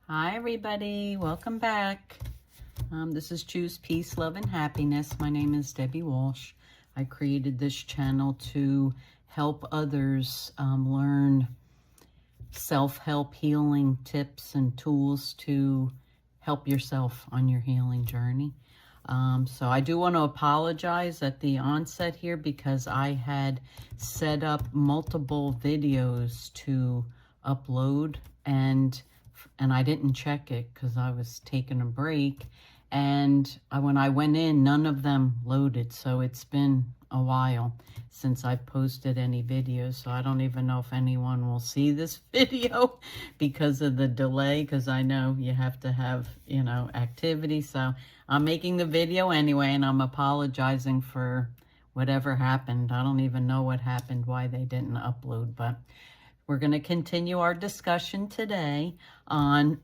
Hi, everybody. Welcome back. This is Choose Peace, Love, and Happiness. My name is Debbie Walsh. I created this channel to help others learn self-help healing tips and tools to help yourself on your healing journey. So I do want to apologize at the onset here because I had set up multiple videos to upload and I didn't check it because I was taking a break. And when I went in, none of them loaded. So it's been a while since I've posted any videos. So I don't even know if anyone will see this video because of the delay. Because I know you have to have, activity. So I'm making the video anyway, and I'm apologizing for whatever happened. I don't even know what happened, why they didn't upload, but we're going to continue our discussion today on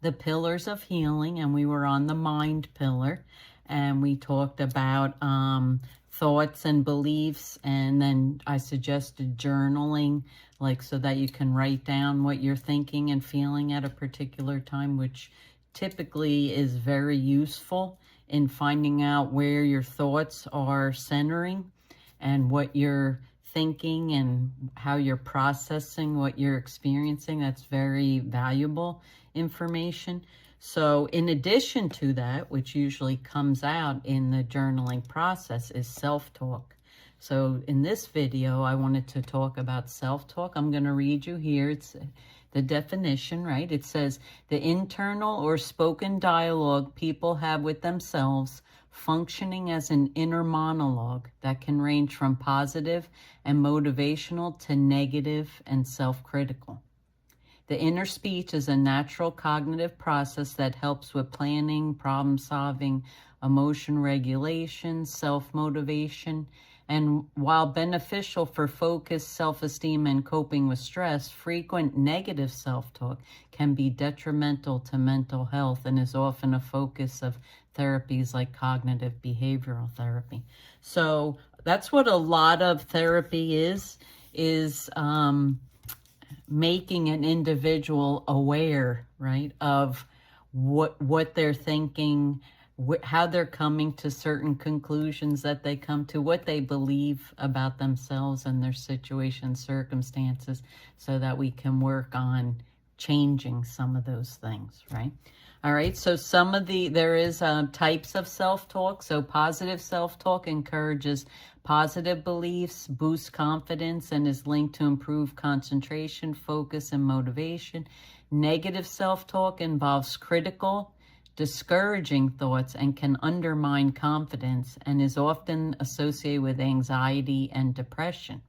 the pillars of healing, and we were on the mind pillar, and we talked about thoughts and beliefs, and then I suggested journaling, so that you can write down what you're thinking and feeling at a particular time, which typically is very useful in finding out where your thoughts are centering and what you're thinking and how you're processing what you're experiencing. That's very valuable information. So in addition to that, which usually comes out in the journaling process, is self-talk. So in this video, I wanted to talk about self-talk. I'm going to read you here. It's the definition, right? It says, the internal or spoken dialogue people have with themselves, functioning as an inner monologue that can range from positive and motivational to negative and self-critical. The inner speech is a natural cognitive process that helps with planning, problem solving, emotion regulation, self-motivation, and while beneficial for focus, self-esteem, and coping with stress, frequent negative self-talk can be detrimental to mental health and is often a focus of therapies like cognitive behavioral therapy. So that's what a lot of therapy is making an individual aware, right, of what they're thinking, how they're coming to certain conclusions that they come to, what they believe about themselves and their situation, circumstances, so that we can work on changing some of those things, right? All right, so there is types of self-talk. So positive self-talk encourages positive beliefs, boosts confidence, and is linked to improved concentration, focus, and motivation. Negative self-talk involves critical, discouraging thoughts and can undermine confidence and is often associated with anxiety and depression.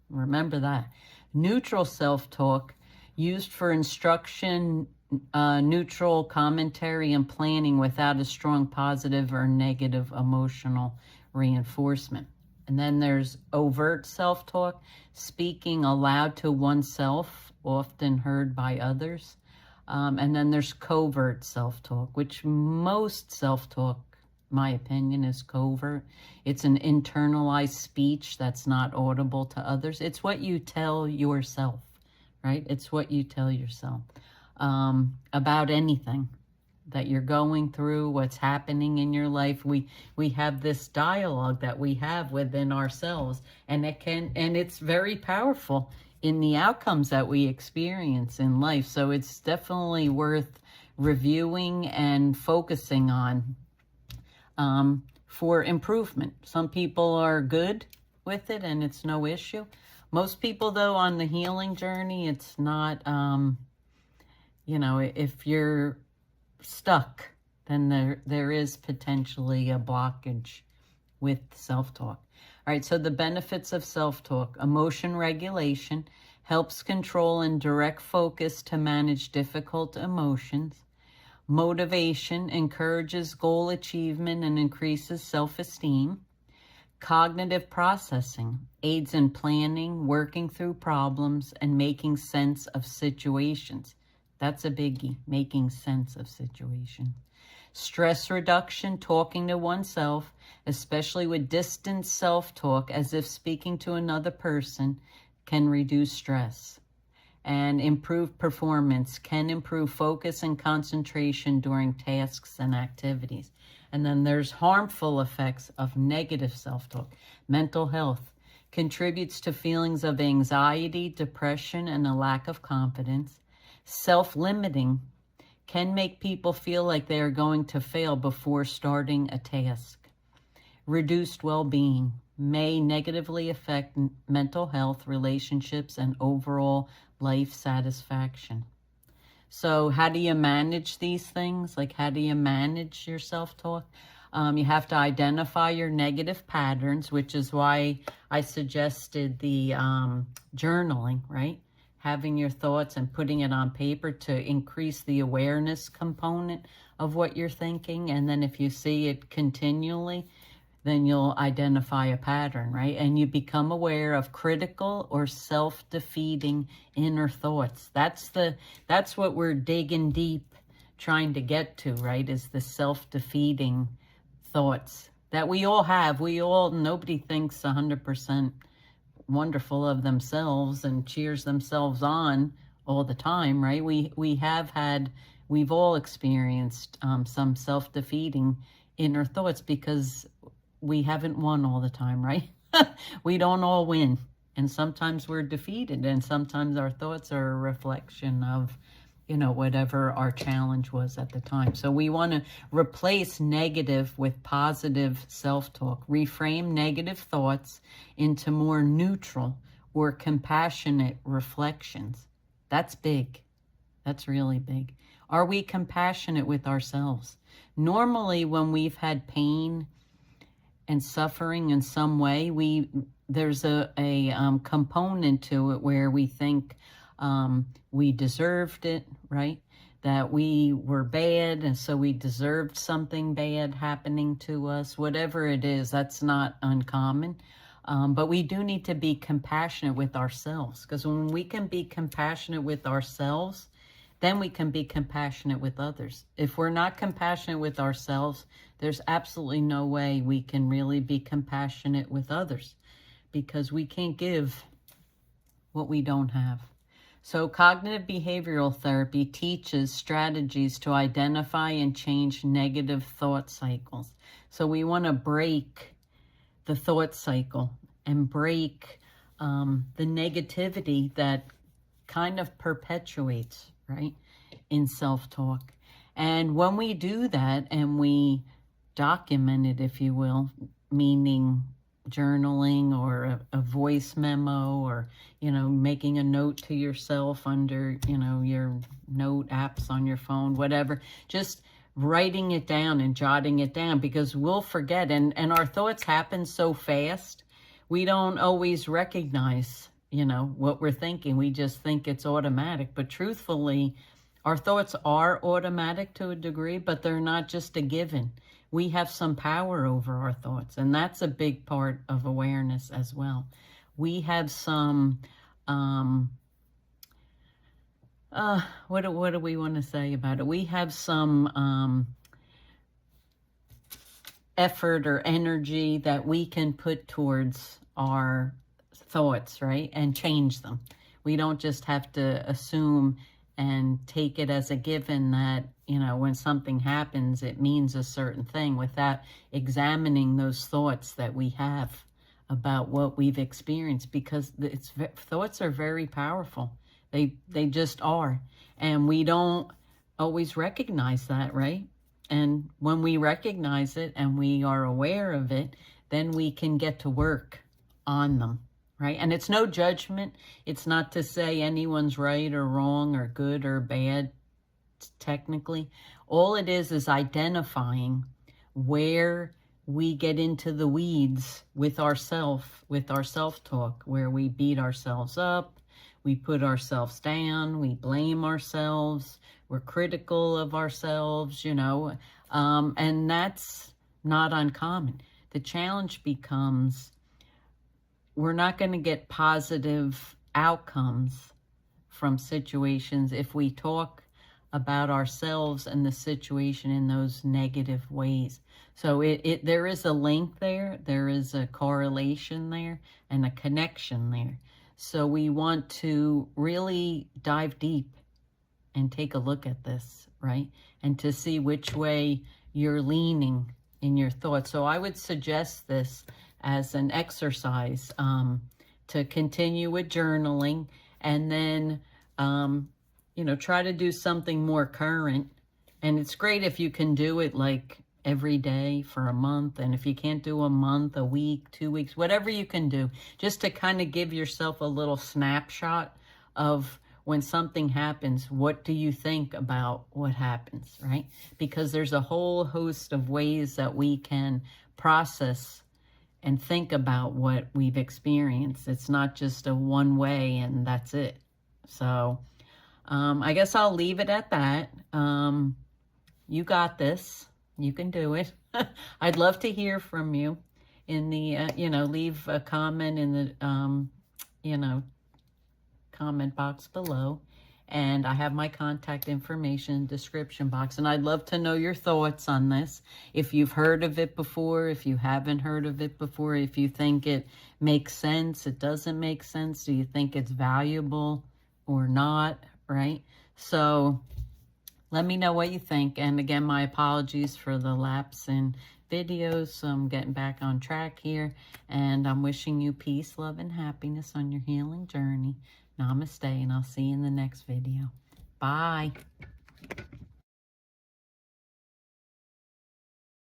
Remember that. Neutral self-talk, used for instruction, neutral commentary, and planning without a strong positive or negative emotional reinforcement. And then there's overt self-talk, speaking aloud to oneself, often heard by others. And then there's covert self-talk, which most self-talk, my opinion, is covert. It's an internalized speech that's not audible to others. It's what you tell yourself, right? It's what you tell yourself about anything that you're going through, what's happening in your life. We have this dialogue that we have within ourselves, and it's very powerful in the outcomes that we experience in life. So it's definitely worth reviewing and focusing on for improvement. Some people are good with it and it's no issue. Most people, though, on the healing journey, it's not, if you're stuck, then there is potentially a blockage with self-talk. All right, so the benefits of self-talk: emotion regulation, helps control and direct focus to manage difficult emotions. Motivation, encourages goal achievement and increases self-esteem. Cognitive processing, aids in planning, working through problems, and making sense of situations. That's a biggie, making sense of situations. Stress reduction, talking to oneself, especially with distant self-talk, as if speaking to another person, can reduce stress. and improved performance, can improve focus and concentration during tasks and activities. And then there's harmful effects of negative self-talk. Mental health contributes to feelings of anxiety, depression, and a lack of confidence. Self-limiting can make people feel like they are going to fail before starting a task. Reduced well-being may negatively affect mental health, relationships, and overall life satisfaction. So how do you manage these things? Like, how do you manage your self-talk? You have to identify your negative patterns, which is why I suggested the journaling, right? Having your thoughts and putting it on paper to increase the awareness component of what you're thinking. And then if you see it continually, then you'll identify a pattern, right? And you become aware of critical or self-defeating inner thoughts. That's what we're digging deep, trying to get to, right? Is the self-defeating thoughts that we all have. Nobody thinks 100% wonderful of themselves and cheers themselves on all the time, right? We've all experienced some self-defeating inner thoughts because we haven't won all the time, right? We don't all win. And sometimes we're defeated, and sometimes our thoughts are a reflection of, whatever our challenge was at the time. So we want to replace negative with positive self-talk, reframe negative thoughts into more neutral or compassionate reflections. That's big. That's really big. Are we compassionate with ourselves? Normally, when we've had pain and suffering in some way, there's a component to it where we think we deserved it, right? That we were bad, and so we deserved something bad happening to us. Whatever it is, that's not uncommon. But we do need to be compassionate with ourselves, because when we can be compassionate with ourselves, then we can be compassionate with others. If we're not compassionate with ourselves, there's absolutely no way we can really be compassionate with others, because we can't give what we don't have. So cognitive behavioral therapy teaches strategies to identify and change negative thought cycles. So we want to break the thought cycle and break the negativity that kind of perpetuates, right, in self-talk. And when we do that and we document it, if you will, meaning journaling or a voice memo, or, making a note to yourself under, your note apps on your phone, whatever, just writing it down and jotting it down, because we'll forget. And our thoughts happen so fast, we don't always recognize, what we're thinking. We just think it's automatic. But truthfully, our thoughts are automatic to a degree, but they're not just a given. We have some power over our thoughts, and that's a big part of awareness as well. We have some, what do we want to say about it? We have some effort or energy that we can put towards our thoughts, right? And change them. We don't just have to assume and take it as a given that, when something happens, it means a certain thing, without examining those thoughts that we have about what we've experienced, because thoughts are very powerful. They just are. And we don't always recognize that, right? And when we recognize it and we are aware of it, then we can get to work on them, right? And it's no judgment. It's not to say anyone's right or wrong or good or bad, technically. All it is identifying where we get into the weeds with our self-talk, where we beat ourselves up, we put ourselves down, we blame ourselves, we're critical of ourselves, and that's not uncommon. The challenge becomes, we're not going to get positive outcomes from situations if we talk about ourselves and the situation in those negative ways. So there is a link there, there is a correlation there, and a connection there. So we want to really dive deep and take a look at this, right? And to see which way you're leaning in your thoughts. So I would suggest this as an exercise to continue with journaling, and then, you know, try to do something more current. And it's great if you can do it like every day for a month. And if you can't do a month, a week, 2 weeks, whatever you can do, just to kind of give yourself a little snapshot of when something happens, what do you think about what happens, right? Because there's a whole host of ways that we can process and think about what we've experienced. It's not just a one way and that's it. So I guess I'll leave it at that. You got this. You can do it. I'd love to hear from you in the, you know, leave a comment in the, you know, comment box below. And I have my contact information description box. And I'd love to know your thoughts on this. If you've heard of it before, if you haven't heard of it before, if you think it makes sense, it doesn't make sense. Do you think it's valuable or not, right? So let me know what you think. And again, my apologies for the lapse in videos. So I'm getting back on track here. And I'm wishing you peace, love, and happiness on your healing journey. Namaste, and I'll see you in the next video. Bye.